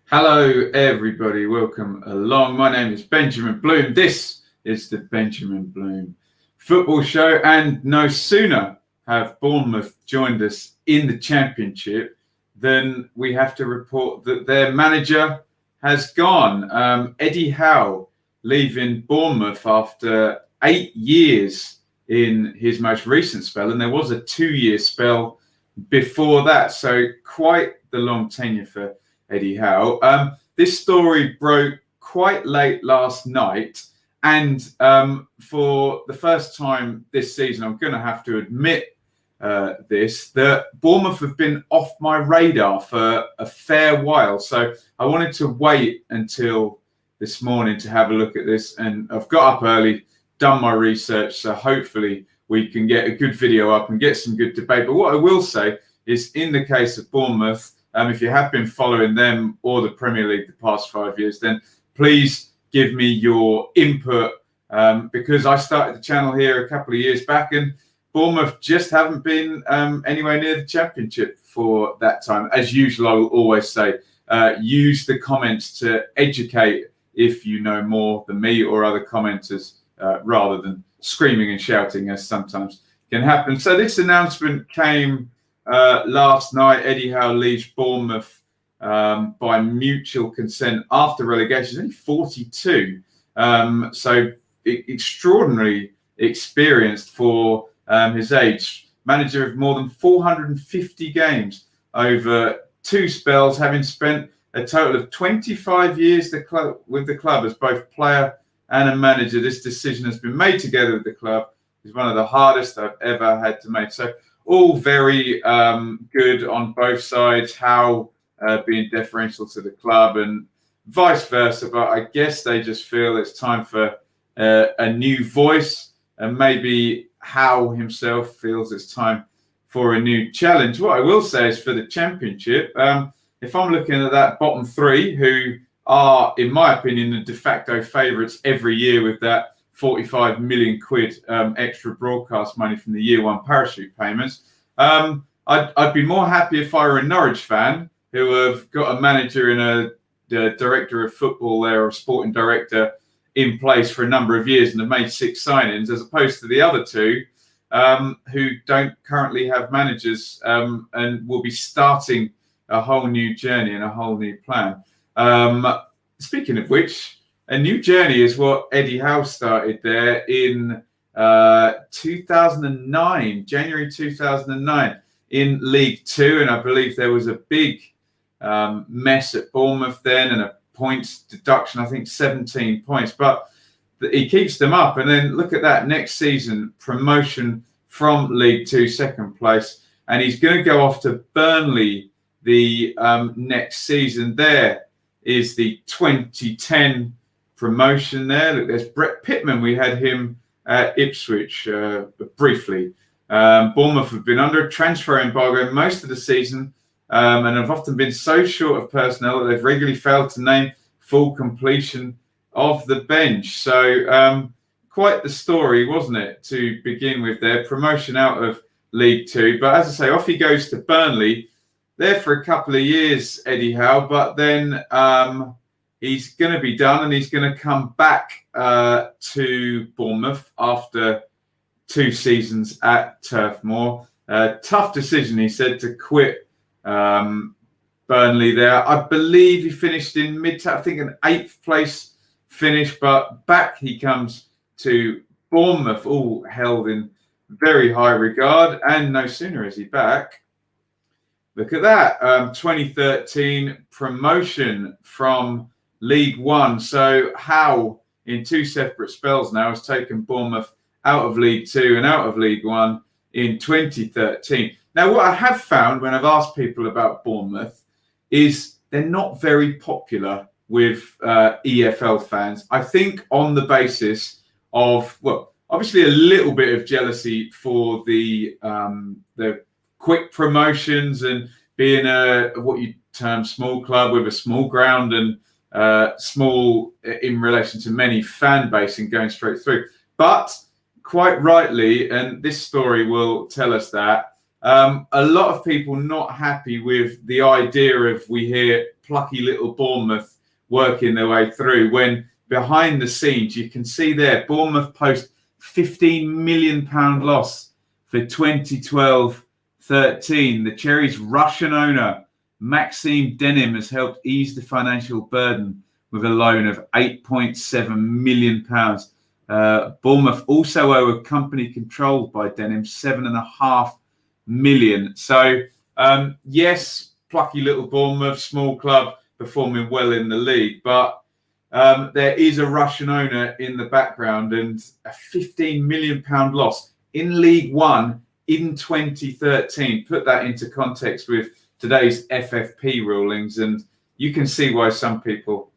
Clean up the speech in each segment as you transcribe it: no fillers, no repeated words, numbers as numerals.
Hello, everybody. Welcome along. My name is Benjamin Bloom. This is the Benjamin Bloom Football Show. And no sooner have Bournemouth joined us in the Championship than we have to report that their manager has gone. Eddie Howe leaving Bournemouth after 8 years in his most recent spell. And there was a 2-year spell before that. So quite the long tenure for Eddie Howe. This story broke quite late last night, and for the first time this season, I'm going to have to admit that Bournemouth have been off my radar for a fair while. So I wanted to wait until this morning to have a look at this, and I've got up early, done my research, so hopefully we can get a good video up and get some good debate. But what I will say is, in the case of Bournemouth, if you have been following them or the Premier League the past 5 years, then please give me your input, because I started the channel here a couple of years back and Bournemouth just haven't been anywhere near the Championship for that time. As usual, I will always say, use the comments to educate if you know more than me or other commenters, rather than screaming and shouting as sometimes can happen. So this announcement came last night. Eddie Howe leaves Bournemouth by mutual consent after relegation. He's only 42, so extraordinarily experienced for his age. Manager of more than 450 games over 2 spells, having spent a total of 25 years with the club as both player and a manager. This decision has been made together with the club. It's one of the hardest I've ever had to make. So all very good on both sides. Howe being deferential to the club and vice versa. But I guess they just feel it's time for a new voice. And maybe Howe himself feels it's time for a new challenge. What I will say is, for the Championship, if I'm looking at that bottom 3, who are, in my opinion, the de facto favourites every year with that 45 million quid extra broadcast money from the year 1 parachute payments. I'd be more happy if I were a Norwich fan who have got a manager and a director of football there, or a sporting director, in place for a number of years and have made 6 signings, as opposed to the other 2 who don't currently have managers and will be starting a whole new journey and a whole new plan. Speaking of which, a new journey is what Eddie Howe started there in 2009, January 2009, in League Two. And I believe there was a big mess at Bournemouth then, and a points deduction, I think 17 points. But he keeps them up. And then look at that, next season, promotion from League Two, 2nd place. And he's going to go off to Burnley the next season. There is the 2010 promotion there. Look, there's Brett Pittman. We had him at Ipswich briefly. Bournemouth have been under a transfer embargo most of the season, and have often been so short of personnel that they've regularly failed to name full completion of the bench. So quite the story, wasn't it, to begin with their promotion out of League Two. But as I say, off he goes to Burnley, there for a couple of years, Eddie Howe, but then he's going to be done, and he's going to come back to Bournemouth after 2 seasons at Turf Moor. Tough decision, he said, to quit Burnley there. I believe he finished in I think an 8th place finish, but back he comes to Bournemouth, all held in very high regard. And no sooner is he back, look at that, 2013 promotion from League One. So Howe, in 2 separate spells now, has taken Bournemouth out of League Two and out of League One in 2013. Now, what I have found when I've asked people about Bournemouth is they're not very popular with EFL fans. I think on the basis of, well, obviously a little bit of jealousy for the quick promotions and being a what you term small club with a small ground and small in relation to many fan base and going straight through. But quite rightly, and this story will tell us that, A lot of people not happy with the idea of, we hear, plucky little Bournemouth working their way through, when behind the scenes you can see there Bournemouth post £15 million loss for 2012-13. The Cherries' Russian owner Maxime Denim has helped ease the financial burden with a loan of £8.7 million. Bournemouth also owe a company controlled by Denim £7.5 million. So yes, plucky little Bournemouth, small club, performing well in the league, but there is a Russian owner in the background, and a £15 million loss in League One in 2013. Put that into context with today's FFP rulings, and you can see why some people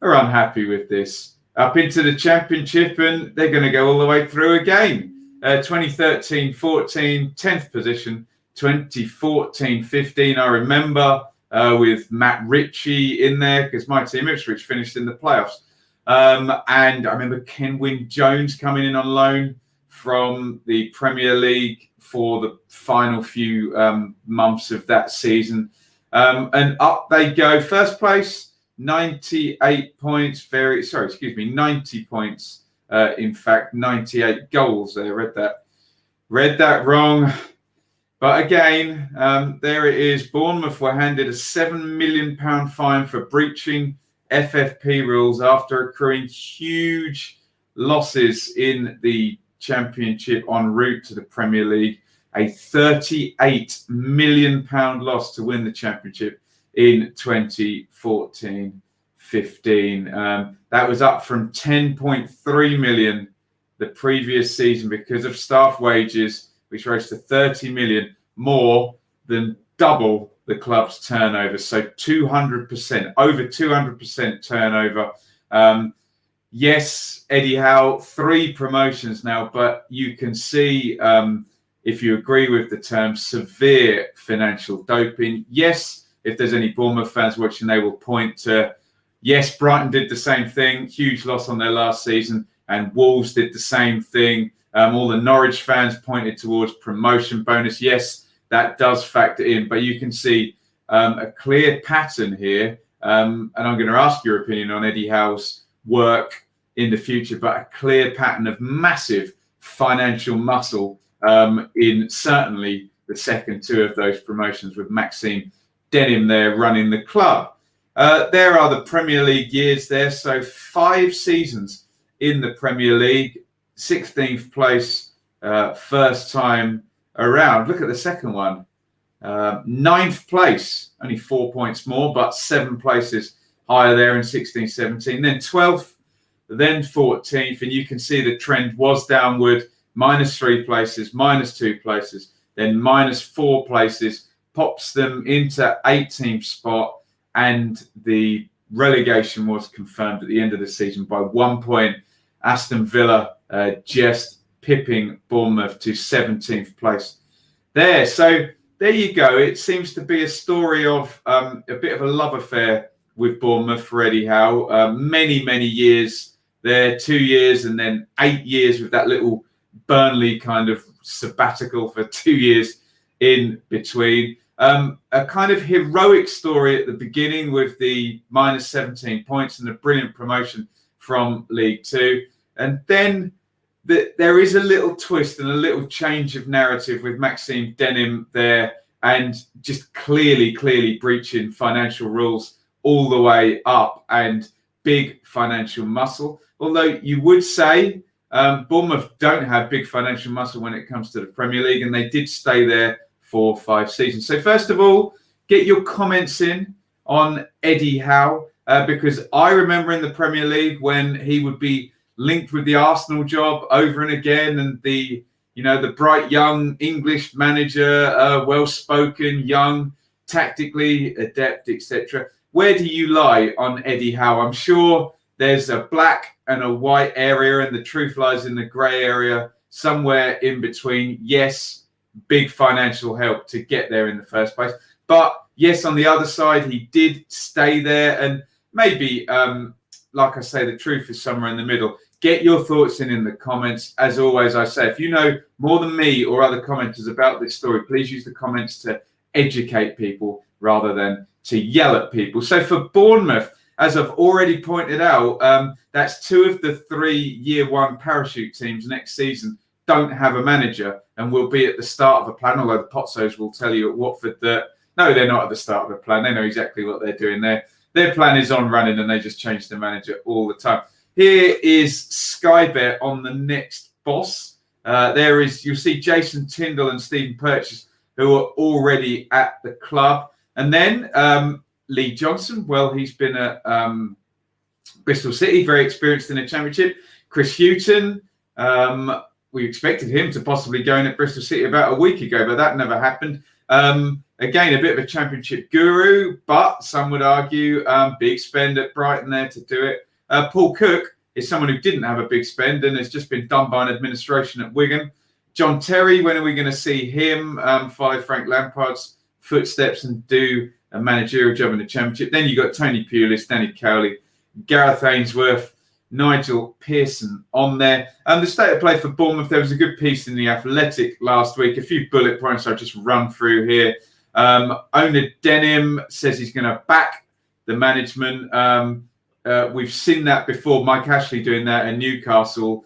are unhappy with this. Up into the Championship, and they're going to go all the way through again. 2013-14, 10th position. 2014-15, I remember, with Matt Ritchie in there, because my team, Ipswich, finished in the playoffs. And I remember Ken Wynne-Jones coming in on loan from the Premier League for the final few months of that season. And up they go. First place, 98 points. 90 points. In fact, 98 goals there. Read that wrong. But again, there it is. Bournemouth were handed a £7 million fine for breaching FFP rules after accruing huge losses in the Championship en route to the Premier League. A £38 million loss to win the Championship in 2014-15. That was up from £10.3 million the previous season because of staff wages, which rose to £30 million, more than double the club's turnover. So 200%, over 200% turnover. Yes, Eddie Howe, 3 promotions now, but you can see, if you agree with the term, severe financial doping. Yes, if there's any Bournemouth fans watching, they will point to, yes, Brighton did the same thing, huge loss on their last season, and Wolves did the same thing. All the Norwich fans pointed towards promotion bonus. Yes, that does factor in, but you can see a clear pattern here. And I'm going to ask your opinion on Eddie Howe's work in the future, but a clear pattern of massive financial muscle in certainly the second 2 of those promotions, with Maxime Denim there running the club. There are the Premier League years there. So 5 seasons in the Premier League, 16th place, first time around. Look at the second one. 9th place, only 4 points more, but 7 places higher there in 16-17. Then 12th, then 14th. And you can see the trend was downward, -3 places, -2 places, then -4 places, pops them into 18th spot. And the relegation was confirmed at the end of the season by 1 point. Aston Villa just pipping Bournemouth to 17th place there. So there you go. It seems to be a story of a bit of a love affair with Bournemouth for Eddie Howe. Many, many years there, 2 years, and then 8 years with that little Burnley kind of sabbatical for 2 years in between. A kind of heroic story at the beginning with the -17 points and a brilliant promotion from League Two. And then there is a little twist and a little change of narrative with Maxime Denim there, and just clearly breaching financial rules all the way up, and big financial muscle. Although you would say Bournemouth don't have big financial muscle when it comes to the Premier League, and they did stay there for 5 seasons. So first of all, get your comments in on Eddie Howe, because I remember in the Premier League when he would be linked with the Arsenal job over and again, and the bright young English manager, well-spoken, young, tactically adept, etc. Where do you lie on Eddie Howe? I'm sure there's a black and a white area, and the truth lies in the grey area, somewhere in between. Yes, big financial help to get there in the first place. But yes, on the other side, he did stay there. And maybe, like I say, the truth is somewhere in the middle. Get your thoughts in the comments. As always, I say, if you know more than me or other commenters about this story, please use the comments to educate people rather than to yell at people. So for Bournemouth, as I've already pointed out, that's 2 of the 3 year 1 parachute teams next season don't have a manager and will be at the start of a plan, although the Pozzos will tell you at Watford that, no, they're not at the start of a plan. They know exactly what they're doing there. Their plan is on running and they just change the manager all the time. Here is Sky Bet on the next boss. You'll see Jason Tyndall and Stephen Purchase, who are already at the club. And then Lee Johnson, well, he's been at Bristol City, very experienced in the Championship. Chris Hughton, we expected him to possibly go in at Bristol City about a week ago, but that never happened. Again, a bit of a Championship guru, but some would argue big spend at Brighton there to do it. Paul Cook is someone who didn't have a big spend and has just been done by an administration at Wigan. John Terry, when are we going to see him follow Frank Lampard's footsteps and do a managerial job in the Championship? Then you've got Tony Pulis, Danny Cowley, Gareth Ainsworth, Nigel Pearson on there. The state of play for Bournemouth, there was a good piece in The Athletic last week. A few bullet points I'll just run through here. Owner Denim says he's going to back the management. We've seen that before. Mike Ashley doing that at Newcastle,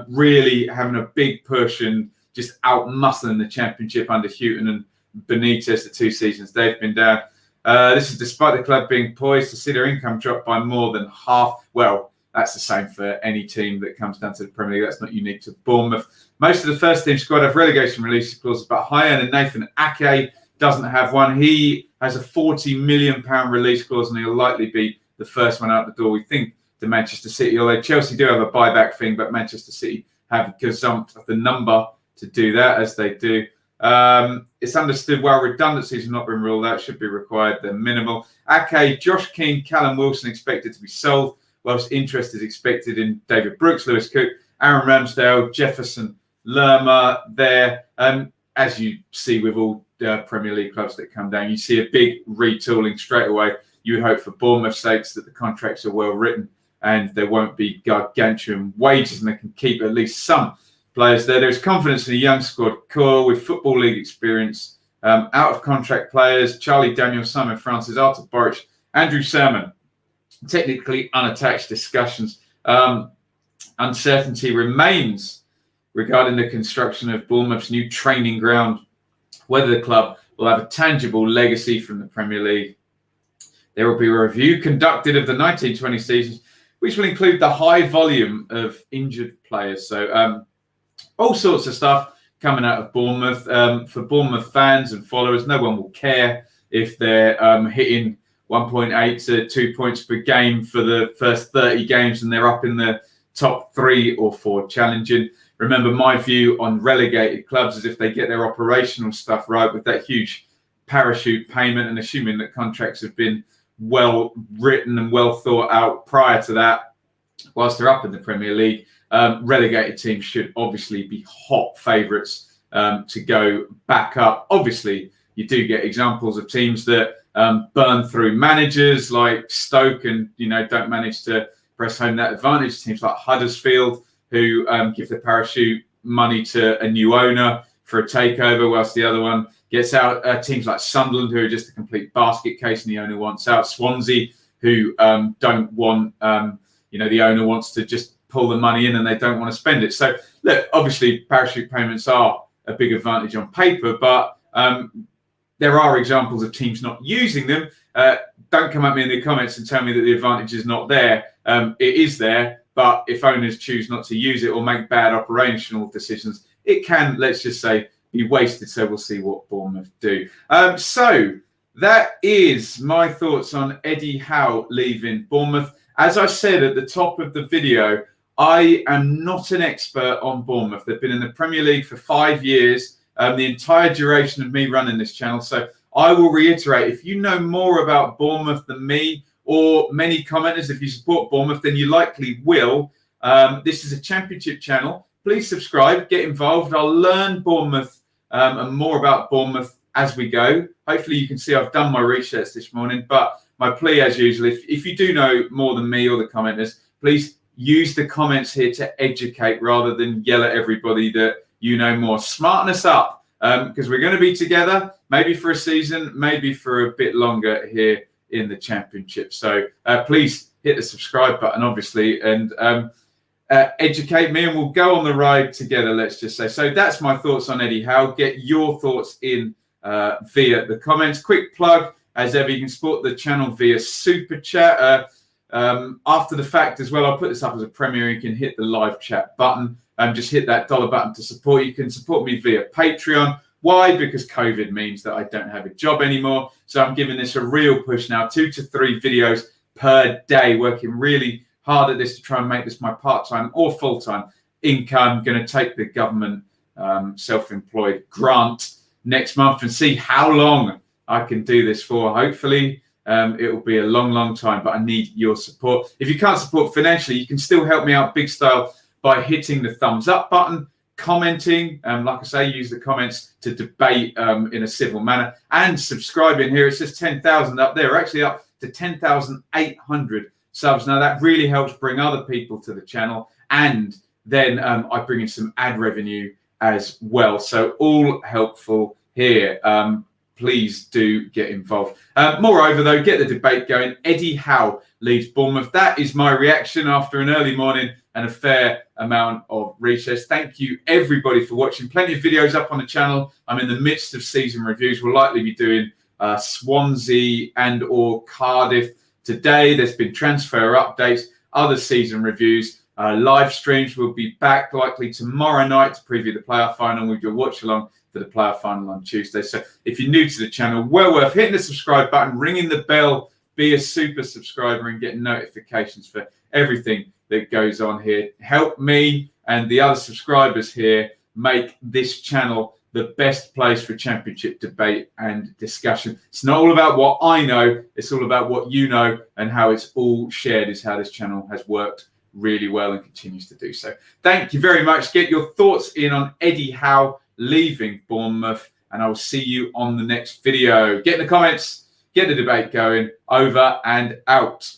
really having a big push and just out-muscling the Championship under Houghton and Benitez the 2 seasons they've been down. This is despite the club being poised to see their income drop by more than half. Well, that's the same for any team that comes down to the Premier League. That's not unique to Bournemouth. Most of the first team squad have relegation release clauses, but high-end Nathan Ake doesn't have one. He has a £40 million release clause, and he'll likely be the first one out the door, we think, to Manchester City. Although Chelsea do have a buyback thing, but Manchester City have gazumped the number to do that, as they do. It's understood while redundancies have not been ruled out, should be required. They're minimal. Ake, Josh Keane, Callum Wilson expected to be sold, whilst interest is expected in David Brooks, Lewis Cook, Aaron Ramsdale, Jefferson, Lerma there. As you see with all Premier League clubs that come down, you see a big retooling straight away. You would hope for Bournemouth's sakes that the contracts are well written and there won't be gargantuan wages and they can keep at least some players there. There's confidence in a young squad core with Football League experience, out of contract players, Charlie Daniel, Simon Francis, Artur Boric, Andrew Salmon. Technically unattached discussions. Uncertainty remains regarding the construction of Bournemouth's new training ground, whether the club will have a tangible legacy from the Premier League. There will be a review conducted of the 1920 seasons, which will include the high volume of injured players. So all sorts of stuff coming out of Bournemouth. For Bournemouth fans and followers, no one will care if they're hitting 1.8 to 2 points per game for the first 30 games and they're up in the top 3 or 4 challenging. Remember, my view on relegated clubs is if they get their operational stuff right with that huge parachute payment and assuming that contracts have been well written and well thought out prior to that, whilst they're up in the Premier League, relegated teams should obviously be hot favourites to go back up. Obviously, you do get examples of teams that burn through managers like Stoke and, don't manage to press home that advantage. Teams like Huddersfield, who give the parachute money to a new owner for a takeover, whilst the other one gets out. Teams like Sunderland, who are just a complete basket case and the owner wants out. Swansea, who don't want, the owner wants to just pull the money in and they don't want to spend it. So, look, obviously parachute payments are a big advantage on paper, but there are examples of teams not using them. Don't come at me in the comments and tell me that the advantage is not there. It is there, but if owners choose not to use it or make bad operational decisions, it can, let's just say, be wasted. So we'll see what Bournemouth do. So that is my thoughts on Eddie Howe leaving Bournemouth. As I said at the top of the video, I am not an expert on Bournemouth. They've been in the Premier League for 5 years. The entire duration of me running this channel. So I will reiterate, if you know more about Bournemouth than me or many commenters, if you support Bournemouth, then you likely will. This is a Championship channel. Please subscribe, get involved. I'll learn Bournemouth and more about Bournemouth as we go. Hopefully you can see I've done my research this morning. But my plea, as usual, if you do know more than me or the commenters, please use the comments here to educate rather than yell at everybody that you know more. Smarten us up, because we're going to be together, maybe for a season, maybe for a bit longer here in the Championship. So please hit the subscribe button, obviously, and educate me, and we'll go on the ride together, let's just say. So that's my thoughts on Eddie Howe. Get your thoughts in via the comments. Quick plug, as ever, you can support the channel via Super Chat. After the fact as well, I'll put this up as a premiere. You can hit the live chat button and just hit that dollar button to support. You can support me via Patreon. Why? Because COVID means that I don't have a job anymore. So I'm giving this a real push now, 2 to 3 videos per day, working really hard at this to try and make this my part-time or full-time income. Going to take the government self-employed grant next month and see how long I can do this for. Hopefully it will be a long, long time, but I need your support. If you can't support financially, you can still help me out big style by hitting the thumbs up button, commenting, like I say, use the comments to debate in a civil manner, and subscribing here. It says 10,000 up there. We're actually up to 10,800 subs. Now that really helps bring other people to the channel, and then I bring in some ad revenue as well. So all helpful here. Please do get involved. Moreover, though, get the debate going. Eddie Howe leads Bournemouth. That is my reaction after an early morning and a fair amount of recess. Thank you, everybody, for watching. Plenty of videos up on the channel. I'm in the midst of season reviews. We'll likely be doing Swansea and or Cardiff today. There's been transfer updates, other season reviews. Live streams will be back likely tomorrow night to preview the playoff final with your watch along for the playoff final on Tuesday. So if you're new to the channel, well worth hitting the subscribe button, ringing the bell, be a super subscriber and get notifications for everything that goes on here. Help me and the other subscribers here make this channel the best place for Championship debate and discussion. It's not all about what I know, it's all about what you know, and how it's all shared is how this channel has worked really well and continues to do so. Thank you very much. Get your thoughts in on Eddie Howe leaving Bournemouth, and I will see you on the next video. Get in the comments, get the debate going. Over and out.